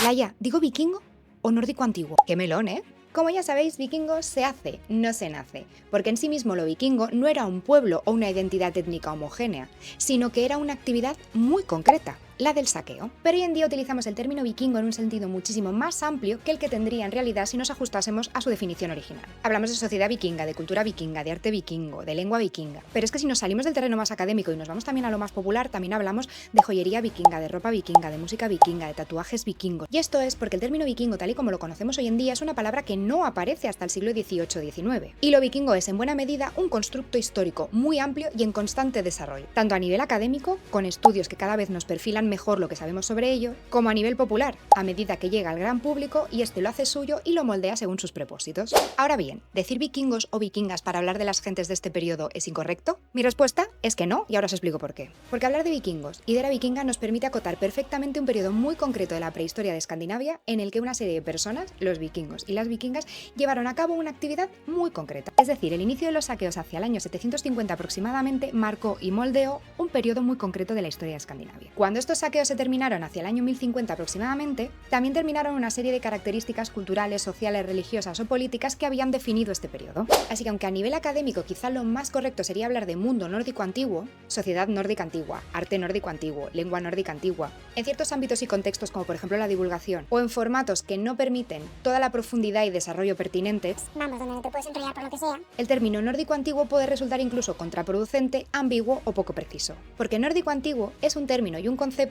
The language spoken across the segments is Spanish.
Laia, ¿digo vikingo o nórdico antiguo? ¡Qué melón, eh! Como ya sabéis, vikingo se hace, no se nace, porque en sí mismo lo vikingo no era un pueblo o una identidad étnica homogénea, sino que era una actividad muy concreta, la del saqueo. Pero hoy en día utilizamos el término vikingo en un sentido muchísimo más amplio que el que tendría en realidad si nos ajustásemos a su definición original. Hablamos de sociedad vikinga, de cultura vikinga, de arte vikingo, de lengua vikinga. Pero es que si nos salimos del terreno más académico y nos vamos también a lo más popular, también hablamos de joyería vikinga, de ropa vikinga, de música vikinga, de tatuajes vikingos. Y esto es porque el término vikingo, tal y como lo conocemos hoy en día, es una palabra que no aparece hasta el siglo XVIII-XIX. Y lo vikingo es en buena medida un constructo histórico muy amplio y en constante desarrollo, tanto a nivel académico, con estudios que cada vez nos perfilan mejor lo que sabemos sobre ello, como a nivel popular, a medida que llega al gran público y este lo hace suyo y lo moldea según sus propósitos. Ahora bien, ¿decir vikingos o vikingas para hablar de las gentes de este periodo es incorrecto? Mi respuesta es que no, y ahora os explico por qué. Porque hablar de vikingos y de era vikinga nos permite acotar perfectamente un periodo muy concreto de la prehistoria de Escandinavia en el que una serie de personas, los vikingos y las vikingas, llevaron a cabo una actividad muy concreta. Es decir, el inicio de los saqueos hacia el año 750 aproximadamente marcó y moldeó un periodo muy concreto de la historia de Escandinavia. Cuando estos saqueos se terminaron hacia el año 1050 aproximadamente, también terminaron una serie de características culturales, sociales, religiosas o políticas que habían definido este periodo. Así que aunque a nivel académico quizá lo más correcto sería hablar de mundo nórdico antiguo, sociedad nórdica antigua, arte nórdico antiguo, lengua nórdica antigua, en ciertos ámbitos y contextos como por ejemplo la divulgación, o en formatos que no permiten toda la profundidad y desarrollo pertinentes, vamos, donde no te puedes enrollar por lo que sea, el término nórdico antiguo puede resultar incluso contraproducente, ambiguo o poco preciso. Porque nórdico antiguo es un término y un concepto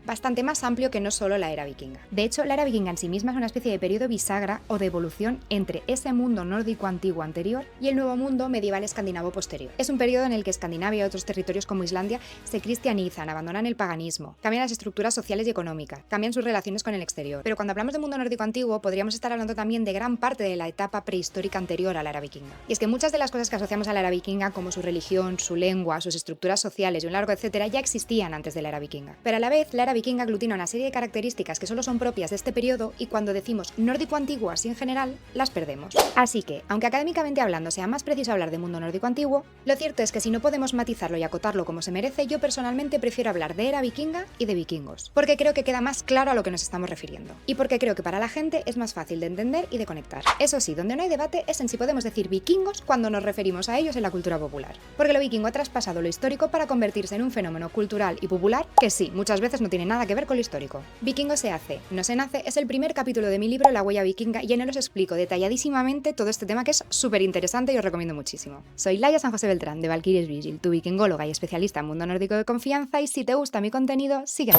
bastante más amplio que no solo la era vikinga. De hecho, la era vikinga en sí misma es una especie de periodo bisagra o de evolución entre ese mundo nórdico antiguo anterior y el nuevo mundo medieval escandinavo posterior. Es un periodo en el que Escandinavia y otros territorios como Islandia se cristianizan, abandonan el paganismo, cambian las estructuras sociales y económicas, cambian sus relaciones con el exterior. Pero cuando hablamos de mundo nórdico antiguo, podríamos estar hablando también de gran parte de la etapa prehistórica anterior a la era vikinga. Y es que muchas de las cosas que asociamos a la era vikinga, como su religión, su lengua, sus estructuras sociales y un largo etcétera, ya existían antes de la era vikinga. Pero a la vez, la era vikinga aglutina una serie de características que solo son propias de este periodo y cuando decimos nórdico antiguo así en general, las perdemos. Así que, aunque académicamente hablando sea más preciso hablar de mundo nórdico antiguo, lo cierto es que si no podemos matizarlo y acotarlo como se merece, yo personalmente prefiero hablar de era vikinga y de vikingos, porque creo que queda más claro a lo que nos estamos refiriendo. Y porque creo que para la gente es más fácil de entender y de conectar. Eso sí, donde no hay debate es en si podemos decir vikingos cuando nos referimos a ellos en la cultura popular. Porque lo vikingo ha traspasado lo histórico para convertirse en un fenómeno cultural y popular que sí, muchas veces no tiene nada que ver con lo histórico. Vikingo se hace, no se nace es el primer capítulo de mi libro La huella vikinga y en él os explico detalladísimamente todo este tema que es súper interesante y os recomiendo muchísimo. Soy Laia San José Beltrán de Valkyries Vigil, tu vikingóloga y especialista en mundo nórdico de confianza y si te gusta mi contenido, sígueme.